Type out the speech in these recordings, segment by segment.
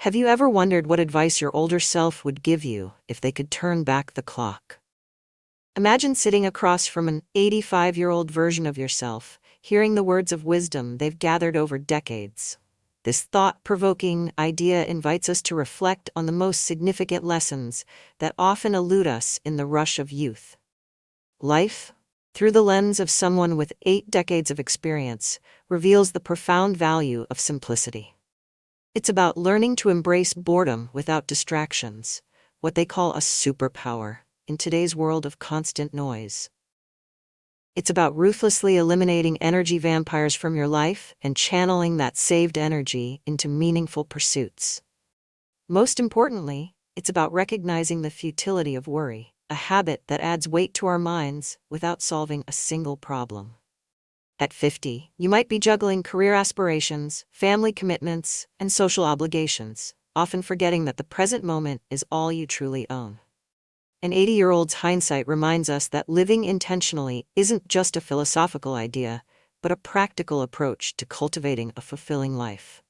Have you ever wondered what advice your older self would give you if they could turn back the clock? Imagine sitting across from an 85-year-old version of yourself, hearing the words of wisdom they've gathered over decades. This thought-provoking idea invites us to reflect on the most significant lessons that often elude us in the rush of youth. Life, through the lens of someone with 8 decades of experience, reveals the profound value of simplicity. It's about learning to embrace boredom without distractions, what they call a superpower in today's world of constant noise. It's about ruthlessly eliminating energy vampires from your life and channeling that saved energy into meaningful pursuits. Most importantly, it's about recognizing the futility of worry, a habit that adds weight to our minds without solving a single problem. At 50, you might be juggling career aspirations, family commitments, and social obligations, often forgetting that the present moment is all you truly own. An 80-year-old's hindsight reminds us that living intentionally isn't just a philosophical idea, but a practical approach to cultivating a fulfilling life.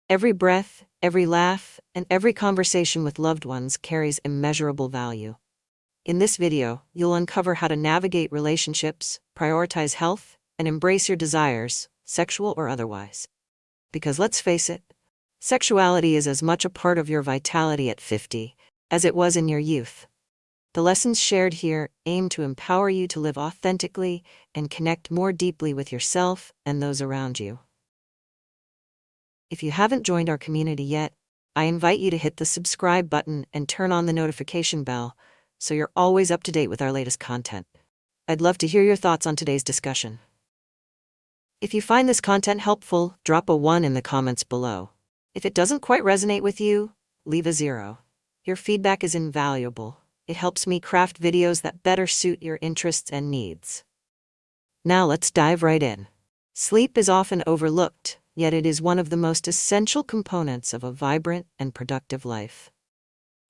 Every breath, every laugh, and every conversation with loved ones carries immeasurable value. In this video, you'll uncover how to navigate relationships, prioritize health, and embrace your desires, sexual or otherwise. Because let's face it, sexuality is as much a part of your vitality at 50 as it was in your youth. The lessons shared here aim to empower you to live authentically and connect more deeply with yourself and those around you. If you haven't joined our community yet, I invite you to hit the subscribe button and turn on the notification bell so you're always up to date with our latest content. I'd love to hear your thoughts on today's discussion. If you find this content helpful, drop a 1 in the comments below. If it doesn't quite resonate with you, leave a 0. Your feedback is invaluable. It helps me craft videos that better suit your interests and needs. Now let's dive right in. Sleep is often overlooked, yet it is one of the most essential components of a vibrant and productive life.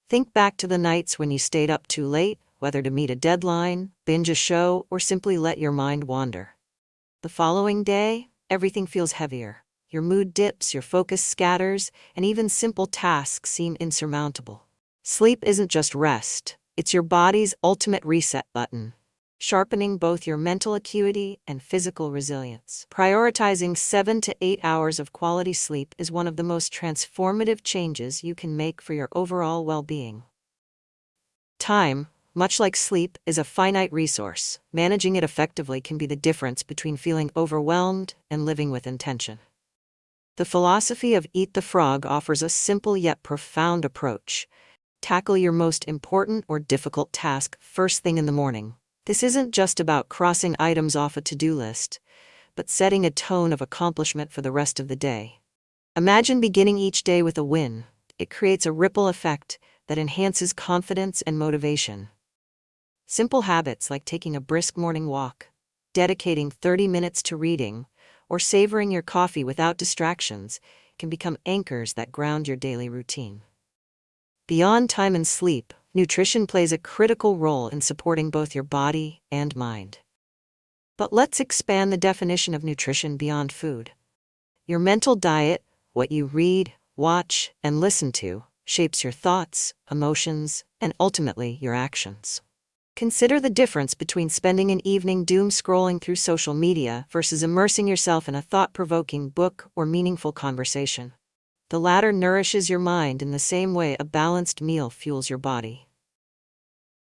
Think back to the nights when you stayed up too late, whether to meet a deadline, binge a show, or simply let your mind wander. The following day, everything feels heavier. Your mood dips, your focus scatters, and even simple tasks seem insurmountable. Sleep isn't just rest, it's your body's ultimate reset button, sharpening both your mental acuity and physical resilience. Prioritizing 7 to 8 hours of quality sleep is one of the most transformative changes you can make for your overall well-being. Time, much like sleep, is a finite resource. Managing it effectively can be the difference between feeling overwhelmed and living with intention. The philosophy of Eat the Frog offers a simple yet profound approach. Tackle your most important or difficult task first thing in the morning. This isn't just about crossing items off a to-do list, but setting a tone of accomplishment for the rest of the day. Imagine beginning each day with a win. It creates a ripple effect that enhances confidence and motivation. Simple habits like taking a brisk morning walk, dedicating 30 minutes to reading, or savoring your coffee without distractions can become anchors that ground your daily routine. Beyond time and sleep, nutrition plays a critical role in supporting both your body and mind. But let's expand the definition of nutrition beyond food. Your mental diet, what you read, watch, and listen to, shapes your thoughts, emotions, and ultimately your actions. Consider the difference between spending an evening doom scrolling through social media versus immersing yourself in a thought-provoking book or meaningful conversation. The latter nourishes your mind in the same way a balanced meal fuels your body.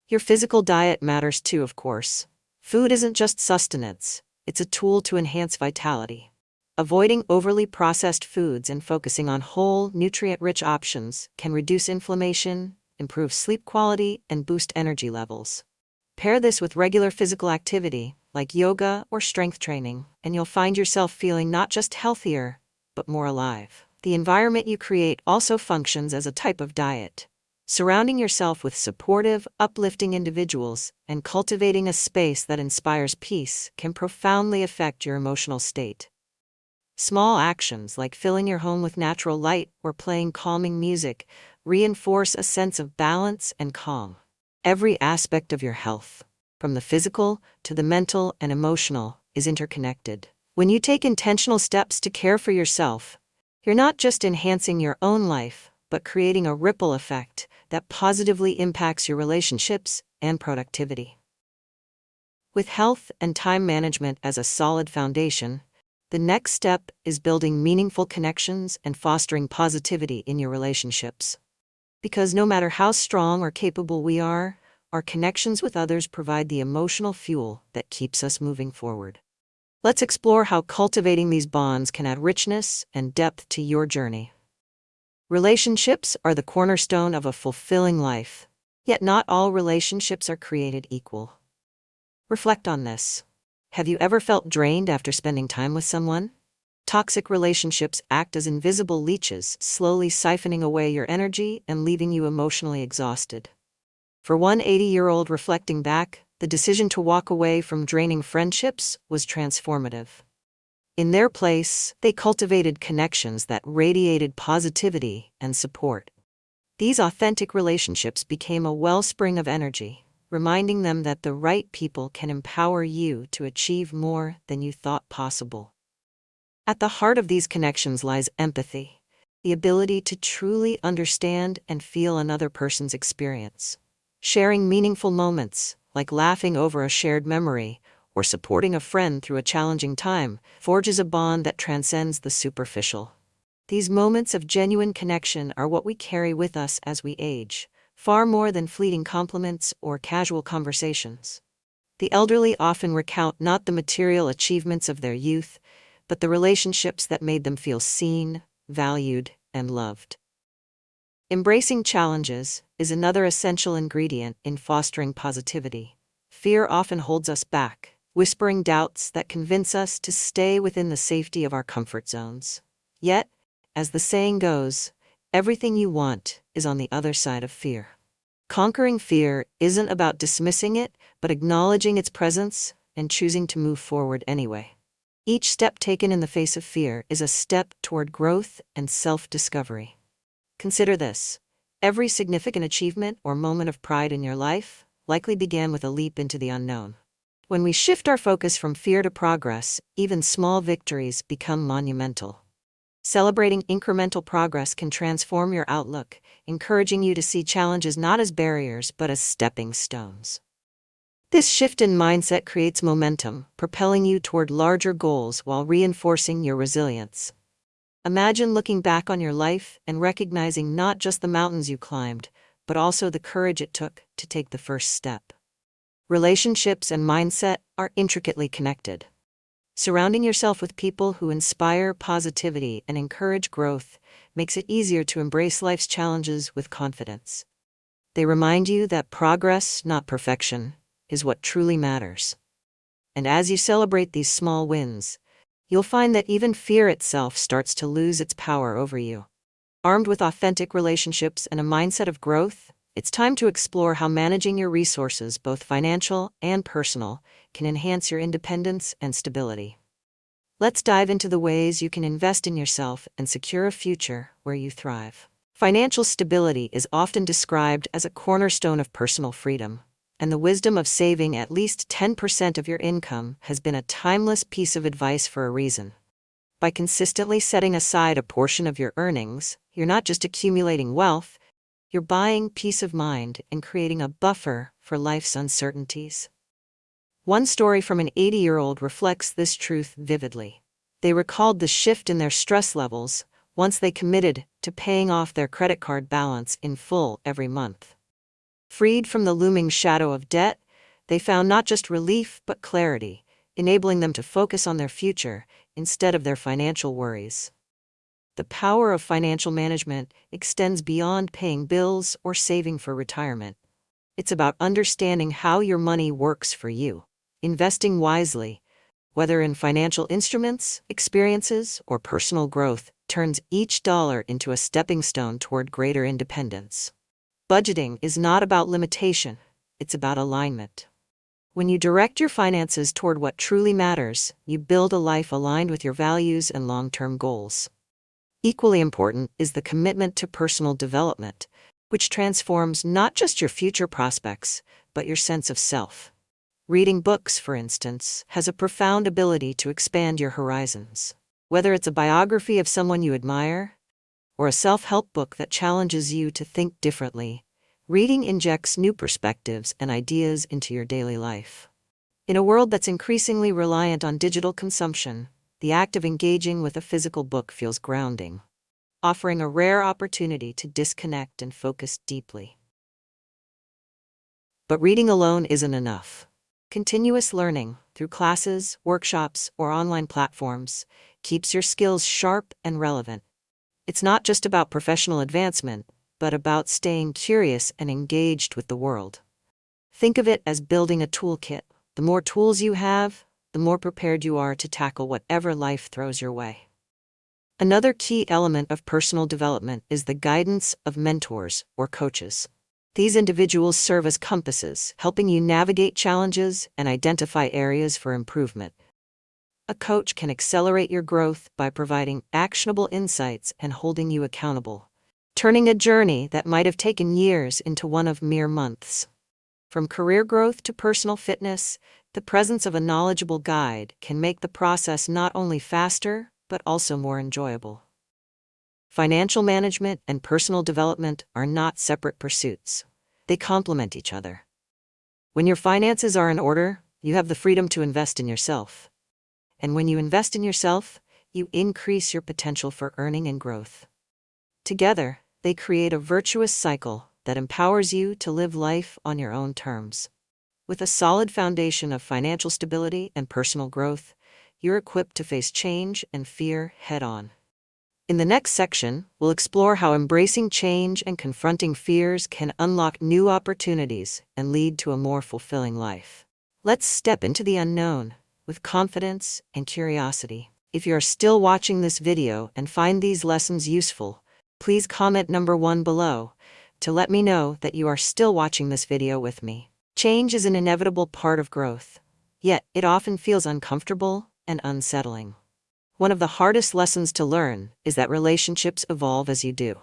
Your physical diet matters too, of course. Food isn't just sustenance, it's a tool to enhance vitality. Avoiding overly processed foods and focusing on whole, nutrient-rich options can reduce inflammation, improve sleep quality, and boost energy levels. Pair this with regular physical activity, like yoga or strength training, and you'll find yourself feeling not just healthier, but more alive. The environment you create also functions as a type of diet. Surrounding yourself with supportive, uplifting individuals and cultivating a space that inspires peace can profoundly affect your emotional state. Small actions like filling your home with natural light or playing calming music reinforce a sense of balance and calm. Every aspect of your health, from the physical to the mental and emotional, is interconnected. When you take intentional steps to care for yourself, You're not just enhancing your own life, but creating a ripple effect that positively impacts your relationships and productivity. With health and time management as a solid foundation, the next step is building meaningful connections and fostering positivity in your relationships. Because no matter how strong or capable we are, our connections with others provide the emotional fuel that keeps us moving forward. Let's explore how cultivating these bonds can add richness and depth to your journey. Relationships are the cornerstone of a fulfilling life, yet not all relationships are created equal. Reflect on this. Have you ever felt drained after spending time with someone? Toxic relationships act as invisible leeches, slowly siphoning away your energy and leaving you emotionally exhausted. For one 80-year-old reflecting back, the decision to walk away from draining friendships was transformative. In their place, they cultivated connections that radiated positivity and support. These authentic relationships became a wellspring of energy, reminding them that the right people can empower you to achieve more than you thought possible. At the heart of these connections lies empathy, the ability to truly understand and feel another person's experience. Sharing meaningful moments, like laughing over a shared memory or supporting a friend through a challenging time, forges a bond that transcends the superficial. These moments of genuine connection are what we carry with us as we age, far more than fleeting compliments or casual conversations. The elderly often recount not the material achievements of their youth, but the relationships that made them feel seen, valued, and loved. Embracing challenges is another essential ingredient in fostering positivity. Fear often holds us back, whispering doubts that convince us to stay within the safety of our comfort zones. Yet, as the saying goes, everything you want is on the other side of fear. Conquering fear isn't about dismissing it, but acknowledging its presence and choosing to move forward anyway. Each step taken in the face of fear is a step toward growth and self-discovery. Consider this. Every significant achievement or moment of pride in your life likely began with a leap into the unknown. When we shift our focus from fear to progress, even small victories become monumental. Celebrating incremental progress can transform your outlook, encouraging you to see challenges not as barriers but as stepping stones. This shift in mindset creates momentum, propelling you toward larger goals while reinforcing your resilience. Imagine looking back on your life and recognizing not just the mountains you climbed, but also the courage it took to take the first step. Relationships and mindset are intricately connected. Surrounding yourself with people who inspire positivity and encourage growth makes it easier to embrace life's challenges with confidence. They remind you that progress, not perfection, is what truly matters. And as you celebrate these small wins, you'll find that even fear itself starts to lose its power over you. Armed with authentic relationships and a mindset of growth, it's time to explore how managing your resources, both financial and personal, can enhance your independence and stability. Let's dive into the ways you can invest in yourself and secure a future where you thrive. Financial stability is often described as a cornerstone of personal freedom, and the wisdom of saving at least 10% of your income has been a timeless piece of advice for a reason. By consistently setting aside a portion of your earnings, you're not just accumulating wealth, you're buying peace of mind and creating a buffer for life's uncertainties. One story from an 80-year-old reflects this truth vividly. They recalled the shift in their stress levels once they committed to paying off their credit card balance in full every month. Freed from the looming shadow of debt, they found not just relief but clarity, enabling them to focus on their future instead of their financial worries. The power of financial management extends beyond paying bills or saving for retirement. It's about understanding how your money works for you. Investing wisely, whether in financial instruments, experiences, or personal growth, turns each dollar into a stepping stone toward greater independence. Budgeting is not about limitation, it's about alignment. When you direct your finances toward what truly matters, you build a life aligned with your values and long-term goals. Equally important is the commitment to personal development, which transforms not just your future prospects, but your sense of self. Reading books, for instance, has a profound ability to expand your horizons. Whether it's a biography of someone you admire or a self-help book that challenges you to think differently, reading injects new perspectives and ideas into your daily life. In a world that's increasingly reliant on digital consumption, the act of engaging with a physical book feels grounding, offering a rare opportunity to disconnect and focus deeply. But reading alone isn't enough. Continuous learning, through classes, workshops, or online platforms, keeps your skills sharp and relevant. It's not just about professional advancement, but about staying curious and engaged with the world. Think of it as building a toolkit. The more tools you have, the more prepared you are to tackle whatever life throws your way. Another key element of personal development is the guidance of mentors or coaches. These individuals serve as compasses, helping you navigate challenges and identify areas for improvement. A coach can accelerate your growth by providing actionable insights and holding you accountable, turning a journey that might have taken years into one of mere months. From career growth to personal fitness, the presence of a knowledgeable guide can make the process not only faster, but also more enjoyable. Financial management and personal development are not separate pursuits. They complement each other. When your finances are in order, you have the freedom to invest in yourself. And when you invest in yourself, you increase your potential for earning and growth. Together, they create a virtuous cycle that empowers you to live life on your own terms. With a solid foundation of financial stability and personal growth, you're equipped to face change and fear head-on. In the next section, we'll explore how embracing change and confronting fears can unlock new opportunities and lead to a more fulfilling life. Let's step into the unknown with confidence and curiosity. If you are still watching this video and find these lessons useful, please comment number 1 below to let me know that you are still watching this video with me. Change is an inevitable part of growth, yet it often feels uncomfortable and unsettling. One of the hardest lessons to learn is that relationships evolve as you do.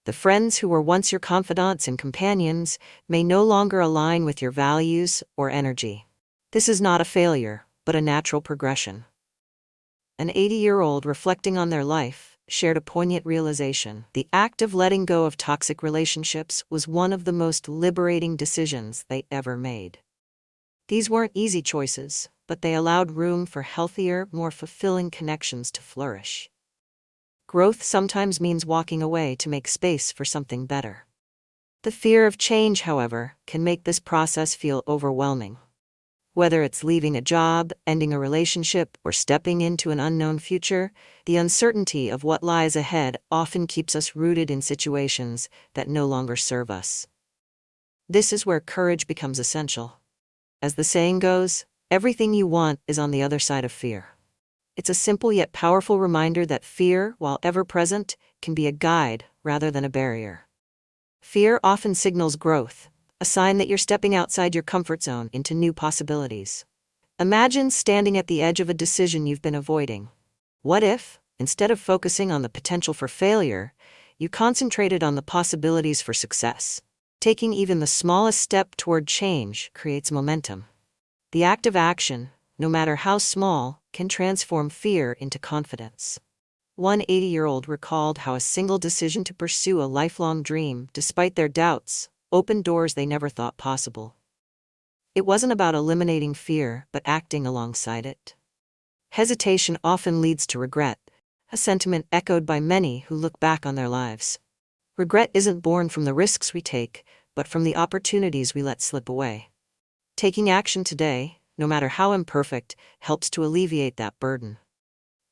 The friends who were once your confidants and companions may no longer align with your values or energy. This is not a failure, but a natural progression. An 80-year-old reflecting on their life shared a poignant realization. The act of letting go of toxic relationships was one of the most liberating decisions they ever made. These weren't easy choices, but they allowed room for healthier, more fulfilling connections to flourish. Growth sometimes means walking away to make space for something better. The fear of change, however, can make this process feel overwhelming. Whether it's leaving a job, ending a relationship, or stepping into an unknown future, the uncertainty of what lies ahead often keeps us rooted in situations that no longer serve us. This is where courage becomes essential. As the saying goes, everything you want is on the other side of fear. It's a simple yet powerful reminder that fear, while ever present, can be a guide rather than a barrier. Fear often signals growth, a sign that you're stepping outside your comfort zone into new possibilities. Imagine standing at the edge of a decision you've been avoiding. What if, instead of focusing on the potential for failure, you concentrated on the possibilities for success? Taking even the smallest step toward change creates momentum. The act of action, no matter how small, can transform fear into confidence. One 80-year-old recalled how a single decision to pursue a lifelong dream, despite their doubts, opened doors they never thought possible. It wasn't about eliminating fear, but acting alongside it. Hesitation often leads to regret, a sentiment echoed by many who look back on their lives. Regret isn't born from the risks we take, but from the opportunities we let slip away. Taking action today, no matter how imperfect, helps to alleviate that burden.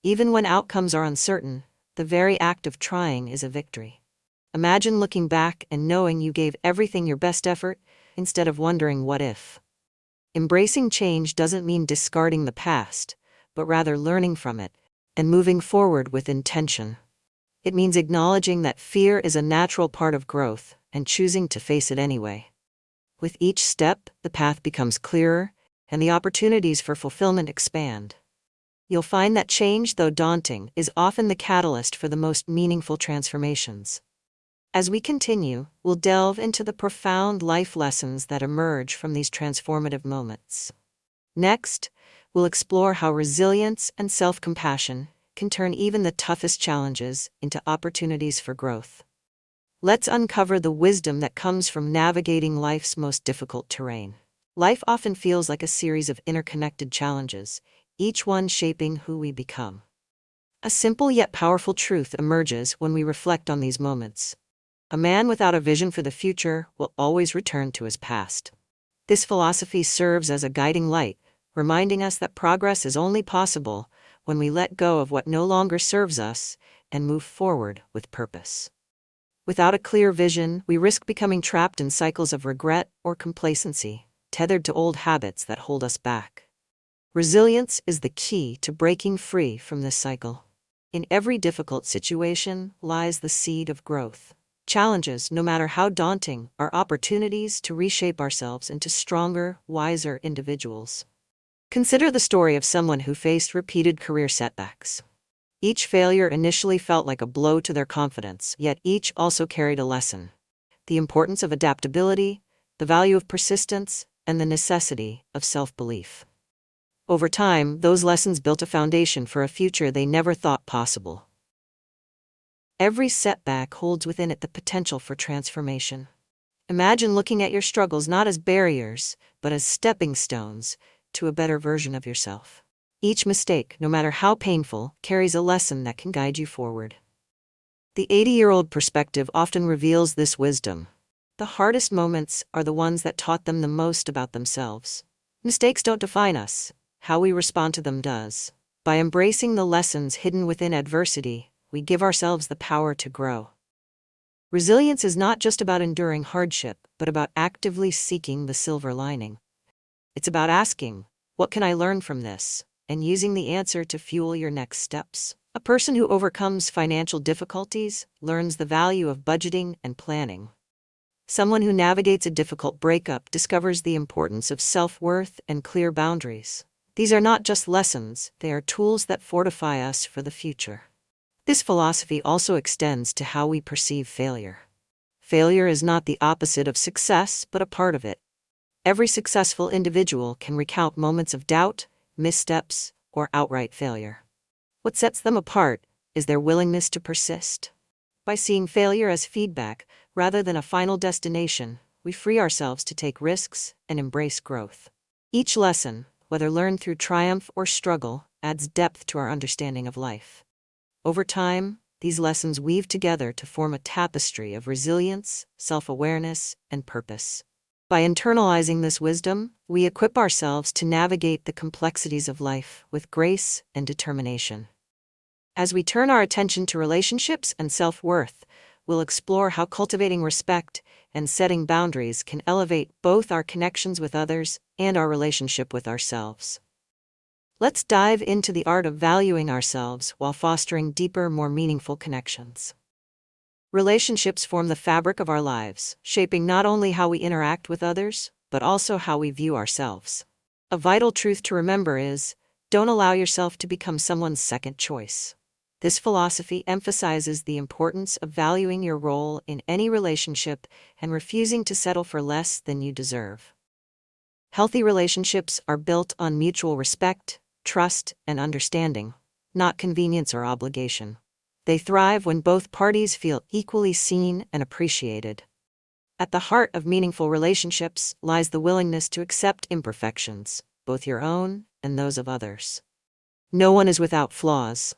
Even when outcomes are uncertain, the very act of trying is a victory. Imagine looking back and knowing you gave everything your best effort, instead of wondering what if. Embracing change doesn't mean discarding the past, but rather learning from it and moving forward with intention. It means acknowledging that fear is a natural part of growth and choosing to face it anyway. With each step, the path becomes clearer and the opportunities for fulfillment expand. You'll find that change, though daunting, is often the catalyst for the most meaningful transformations. As we continue, we'll delve into the profound life lessons that emerge from these transformative moments. Next, we'll explore how resilience and self-compassion can turn even the toughest challenges into opportunities for growth. Let's uncover the wisdom that comes from navigating life's most difficult terrain. Life often feels like a series of interconnected challenges, each one shaping who we become. A simple yet powerful truth emerges when we reflect on these moments. A man without a vision for the future will always return to his past. This philosophy serves as a guiding light, reminding us that progress is only possible when we let go of what no longer serves us and move forward with purpose. Without a clear vision, we risk becoming trapped in cycles of regret or complacency, tethered to old habits that hold us back. Resilience is the key to breaking free from this cycle. In every difficult situation lies the seed of growth. Challenges, no matter how daunting, are opportunities to reshape ourselves into stronger, wiser individuals. Consider the story of someone who faced repeated career setbacks. Each failure initially felt like a blow to their confidence, yet each also carried a lesson: the importance of adaptability, the value of persistence, and the necessity of self-belief. Over time, those lessons built a foundation for a future they never thought possible. Every setback holds within it the potential for transformation. Imagine looking at your struggles not as barriers, but as stepping stones to a better version of yourself. Each mistake, no matter how painful, carries a lesson that can guide you forward. The 80-year-old perspective often reveals this wisdom. The hardest moments are the ones that taught them the most about themselves. Mistakes don't define us. How we respond to them does. By embracing the lessons hidden within adversity, we give ourselves the power to grow. Resilience is not just about enduring hardship, but about actively seeking the silver lining. It's about asking, what can I learn from this? And using the answer to fuel your next steps. A person who overcomes financial difficulties learns the value of budgeting and planning. Someone who navigates a difficult breakup discovers the importance of self-worth and clear boundaries. These are not just lessons, they are tools that fortify us for the future. This philosophy also extends to how we perceive failure. Failure is not the opposite of success, but a part of it. Every successful individual can recount moments of doubt, missteps, or outright failure. What sets them apart is their willingness to persist. By seeing failure as feedback, rather than a final destination, we free ourselves to take risks and embrace growth. Each lesson, whether learned through triumph or struggle, adds depth to our understanding of life. Over time, these lessons weave together to form a tapestry of resilience, self-awareness, and purpose. By internalizing this wisdom, we equip ourselves to navigate the complexities of life with grace and determination. As we turn our attention to relationships and self-worth, we'll explore how cultivating respect and setting boundaries can elevate both our connections with others and our relationship with ourselves. Let's dive into the art of valuing ourselves while fostering deeper, more meaningful connections. Relationships form the fabric of our lives, shaping not only how we interact with others, but also how we view ourselves. A vital truth to remember is, don't allow yourself to become someone's second choice. This philosophy emphasizes the importance of valuing your role in any relationship and refusing to settle for less than you deserve. Healthy relationships are built on mutual respect, trust, and understanding, not convenience or obligation. They thrive when both parties feel equally seen and appreciated. At the heart of meaningful relationships lies the willingness to accept imperfections, both your own and those of others. No one is without flaws,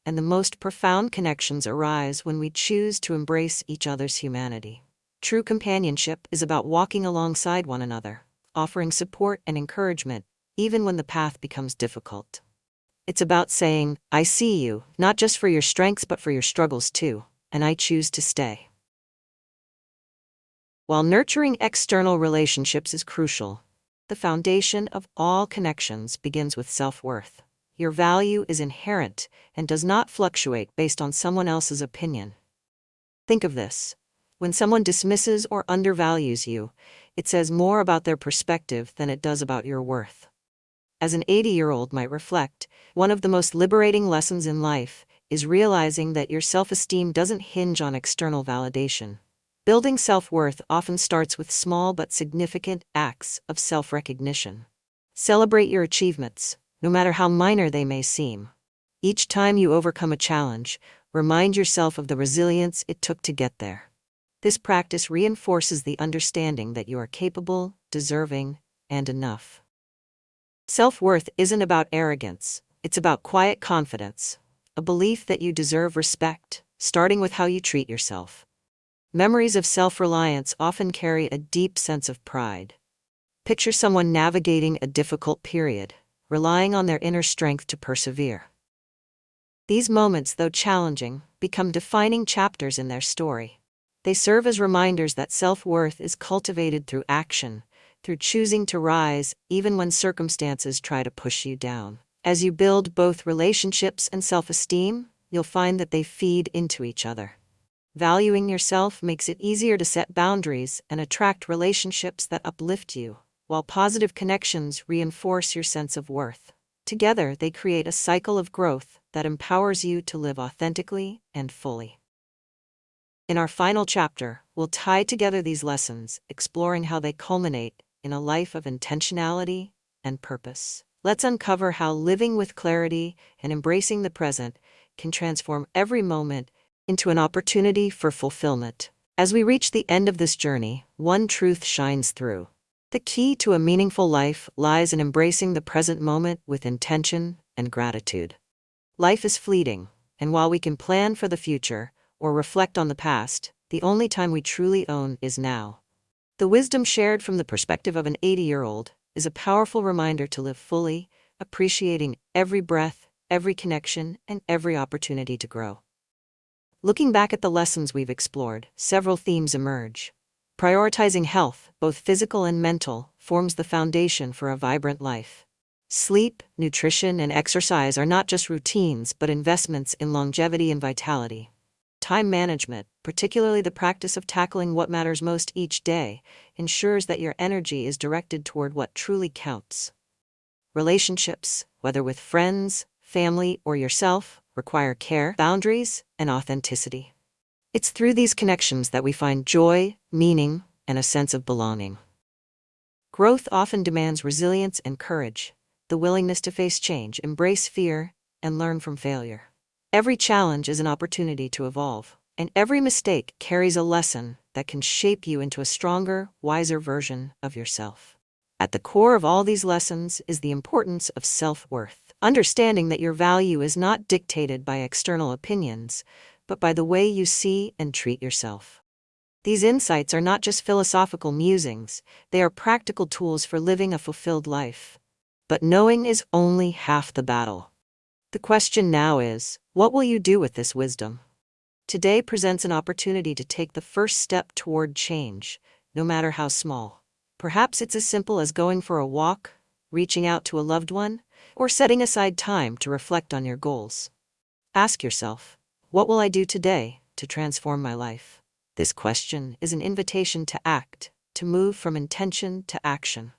and the most profound connections arise when we choose to embrace each other's humanity. True companionship is about walking alongside one another, offering support and encouragement, even when the path becomes difficult. It's about saying, I see you, not just for your strengths but for your struggles too, and I choose to stay. While nurturing external relationships is crucial, the foundation of all connections begins with self-worth. Your value is inherent and does not fluctuate based on someone else's opinion. Think of this. When someone dismisses or undervalues you, it says more about their perspective than it does about your worth. As an 80-year-old might reflect, one of the most liberating lessons in life is realizing that your self-esteem doesn't hinge on external validation. Building self-worth often starts with small but significant acts of self-recognition. Celebrate your achievements, no matter how minor they may seem. Each time you overcome a challenge, remind yourself of the resilience it took to get there. This practice reinforces the understanding that you are capable, deserving, and enough. Self-worth isn't about arrogance, it's about quiet confidence, a belief that you deserve respect, starting with how you treat yourself. Memories of self-reliance often carry a deep sense of pride. Picture someone navigating a difficult period, relying on their inner strength to persevere. These moments, though challenging, become defining chapters in their story. They serve as reminders that self-worth is cultivated through action, through choosing to rise even when circumstances try to push you down. As you build both relationships and self-esteem, you'll find that they feed into each other. Valuing yourself makes it easier to set boundaries and attract relationships that uplift you, while positive connections reinforce your sense of worth. Together, they create a cycle of growth that empowers you to live authentically and fully. In our final chapter, we'll tie together these lessons, exploring how they culminate in a life of intentionality and purpose. Let's uncover how living with clarity and embracing the present can transform every moment into an opportunity for fulfillment. As we reach the end of this journey, one truth shines through. The key to a meaningful life lies in embracing the present moment with intention and gratitude. Life is fleeting, and while we can plan for the future or reflect on the past, the only time we truly own is now. The wisdom shared from the perspective of an 80-year-old is a powerful reminder to live fully, appreciating every breath, every connection, and every opportunity to grow. Looking back at the lessons we've explored, several themes emerge. Prioritizing health, both physical and mental, forms the foundation for a vibrant life. Sleep, nutrition, and exercise are not just routines but investments in longevity and vitality. Time management, particularly the practice of tackling what matters most each day, ensures that your energy is directed toward what truly counts. Relationships, whether with friends, family, or yourself, require care, boundaries, and authenticity. It's through these connections that we find joy, meaning, and a sense of belonging. Growth often demands resilience and courage, the willingness to face change, embrace fear, and learn from failure. Every challenge is an opportunity to evolve, and every mistake carries a lesson that can shape you into a stronger, wiser version of yourself. At the core of all these lessons is the importance of self-worth, understanding that your value is not dictated by external opinions, but by the way you see and treat yourself. These insights are not just philosophical musings, they are practical tools for living a fulfilled life. But knowing is only half the battle. The question now is, what will you do with this wisdom? Today presents an opportunity to take the first step toward change, no matter how small. Perhaps it's as simple as going for a walk, reaching out to a loved one, or setting aside time to reflect on your goals. Ask yourself, what will I do today to transform my life? This question is an invitation to act, to move from intention to action.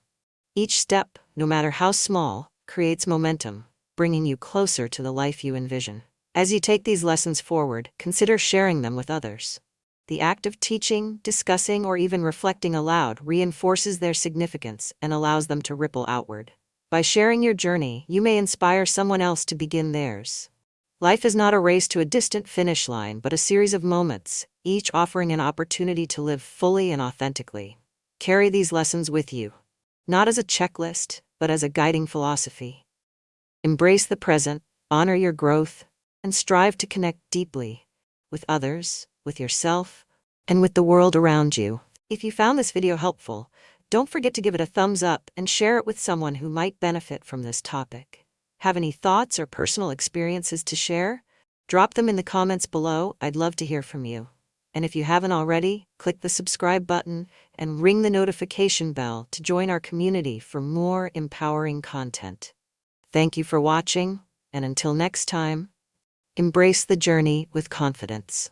Each step, no matter how small, creates momentum, bringing you closer to the life you envision. As you take these lessons forward, consider sharing them with others. The act of teaching, discussing, or even reflecting aloud reinforces their significance and allows them to ripple outward. By sharing your journey, you may inspire someone else to begin theirs. Life is not a race to a distant finish line, but a series of moments, each offering an opportunity to live fully and authentically. Carry these lessons with you, not as a checklist, but as a guiding philosophy. Embrace the present, honor your growth, and strive to connect deeply with others, with yourself, and with the world around you. If you found this video helpful, don't forget to give it a thumbs up and share it with someone who might benefit from this topic. Have any thoughts or personal experiences to share? Drop them in the comments below. I'd love to hear from you. And if you haven't already, click the subscribe button and ring the notification bell to join our community for more empowering content. Thank you for watching, and until next time, embrace the journey with confidence.